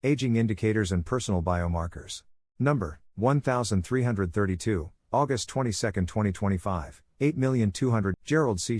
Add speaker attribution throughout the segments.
Speaker 1: Aging Indicators and Personal Biomarkers. Number 1332, August 22, 2025, 8,200,000. Gerald C.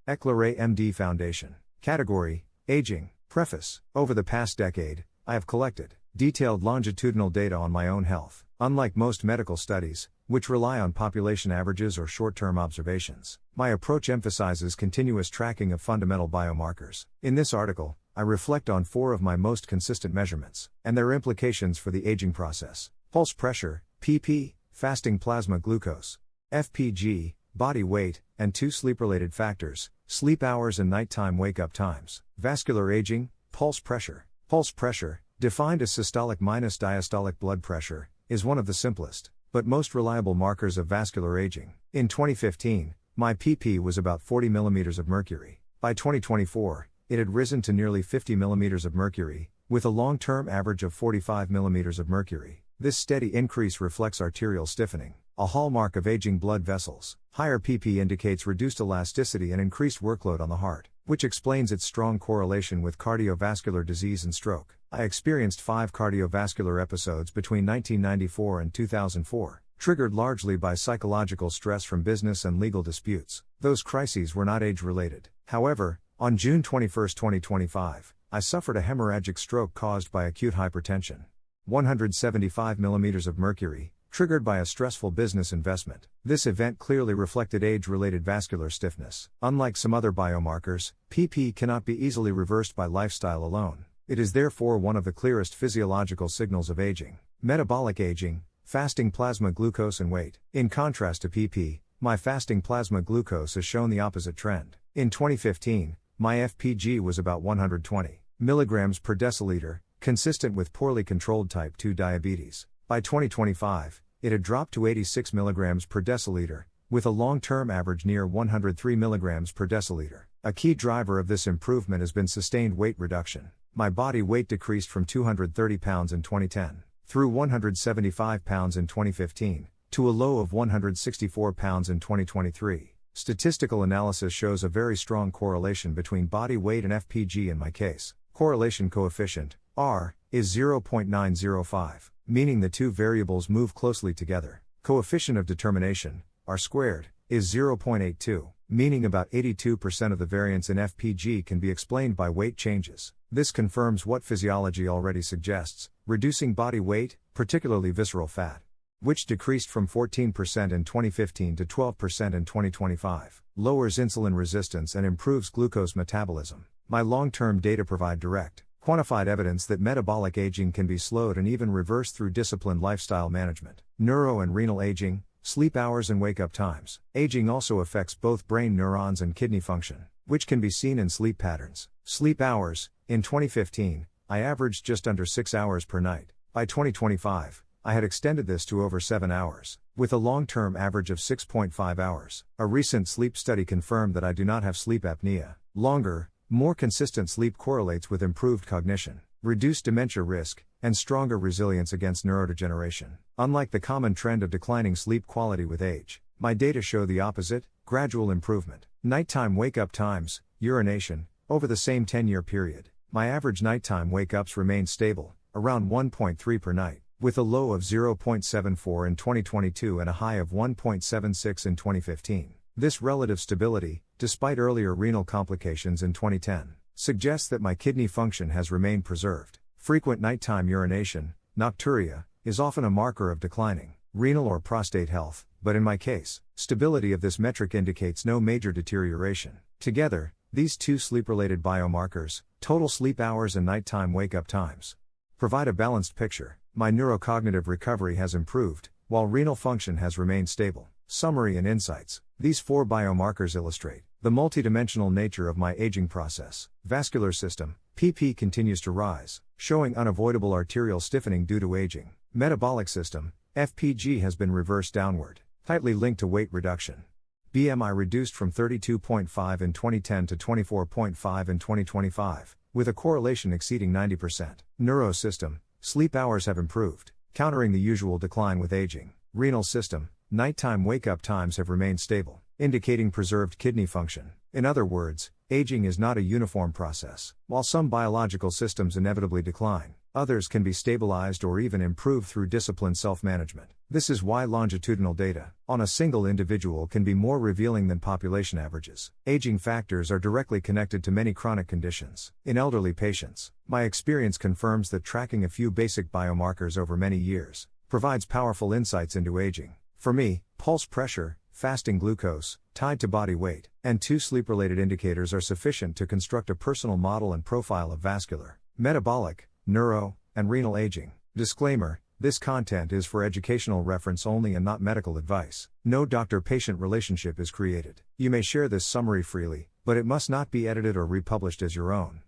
Speaker 1: EclaireMD Foundation. Category: Aging. Preface. Over the past decade, I have collected detailed longitudinal data on my own health. Unlike most medical studies, which rely on population averages or short-term observations, my approach emphasizes continuous tracking of fundamental biomarkers. In this article, I reflect on 4 of my most consistent measurements, and their implications for the aging process: pulse pressure, PP, fasting plasma glucose, FPG, body weight, and 2 sleep-related factors, sleep hours and nighttime wake-up times. Vascular aging, pulse pressure. Pulse pressure, defined as systolic minus diastolic blood pressure, is one of the simplest, but most reliable markers of vascular aging. In 2015, my PP was about 40 mm of mercury. By 2024, it had risen to nearly 50 mm of mercury, with a long-term average of 45 mm of mercury. This steady increase reflects arterial stiffening, a hallmark of aging blood vessels. Higher PP indicates reduced elasticity and increased workload on the heart, which explains its strong correlation with cardiovascular disease and stroke. I experienced 5 cardiovascular episodes between 1994 and 2004, triggered largely by psychological stress from business and legal disputes. Those crises were not age-related. However, on June 21, 2025, I suffered a hemorrhagic stroke caused by acute hypertension. 175 mm of mercury, triggered by a stressful business investment. This event clearly reflected age-related vascular stiffness. Unlike some other biomarkers, PP cannot be easily reversed by lifestyle alone. It is therefore one of the clearest physiological signals of aging. Metabolic aging, fasting plasma glucose and weight. In contrast to PP, my fasting plasma glucose has shown the opposite trend. In 2015, my FPG was about 120 mg per deciliter, consistent with poorly controlled type 2 diabetes. By 2025, it had dropped to 86 mg per deciliter, with a long-term average near 103 mg per deciliter. A key driver of this improvement has been sustained weight reduction. My body weight decreased from 230 pounds in 2010, through 175 pounds in 2015, to a low of 164 pounds in 2023. Statistical analysis shows a very strong correlation between body weight and FPG in my case. Correlation coefficient, R, is 0.905, meaning the 2 variables move closely together. Coefficient of determination, R squared, is 0.82, meaning about 82% of the variance in FPG can be explained by weight changes. This confirms what physiology already suggests: reducing body weight, particularly visceral fat, which decreased from 14% in 2015 to 12% in 2025, lowers insulin resistance and improves glucose metabolism. My long-term data provide direct, quantified evidence that metabolic aging can be slowed and even reversed through disciplined lifestyle management. Neuro and renal aging, sleep hours and wake-up times. Aging also affects both brain neurons and kidney function, which can be seen in sleep patterns. Sleep hours. In 2015, I averaged just under 6 hours per night. By 2025, I had extended this to over 7 hours, with a long-term average of 6.5 hours. A recent sleep study confirmed that I do not have sleep apnea. Longer, more consistent sleep correlates with improved cognition, reduced dementia risk, and stronger resilience against neurodegeneration. Unlike the common trend of declining sleep quality with age, my data show the opposite: gradual improvement. Nighttime wake-up times, urination. Over the same 10-year period, my average nighttime wake-ups remained stable, around 1.3 per night, with a low of 0.74 in 2022 and a high of 1.76 in 2015. This relative stability, despite earlier renal complications in 2010, suggests that my kidney function has remained preserved. Frequent nighttime urination, nocturia, is often a marker of declining renal or prostate health, but in my case, stability of this metric indicates no major deterioration. Together, these 2 sleep-related biomarkers, total sleep hours and nighttime wake-up times, provide a balanced picture. My neurocognitive recovery has improved, while renal function has remained stable. Summary and insights. These 4 biomarkers illustrate the multidimensional nature of my aging process. Vascular system, PP continues to rise, showing unavoidable arterial stiffening due to aging. Metabolic system, FPG has been reversed downward, tightly linked to weight reduction. BMI reduced from 32.5 in 2010 to 24.5 in 2025, with a correlation exceeding 90%. Neurosystem, sleep hours have improved, countering the usual decline with aging. Renal system, nighttime wake-up times have remained stable, indicating preserved kidney function. In other words, aging is not a uniform process. While some biological systems inevitably decline, Others can be stabilized or even improved through disciplined self-management. This is why longitudinal data on a single individual can be more revealing than population averages. Aging factors are directly connected to many chronic conditions. In elderly patients, my experience confirms that tracking a few basic biomarkers over many years provides powerful insights into aging. For me, pulse pressure, fasting glucose, tied to body weight, and 2 sleep-related indicators are sufficient to construct a personal model and profile of vascular, metabolic, neuro, and renal aging. Disclaimer: this content is for educational reference only and not medical advice. No doctor-patient relationship is created. You may share this summary freely, but it must not be edited or republished as your own.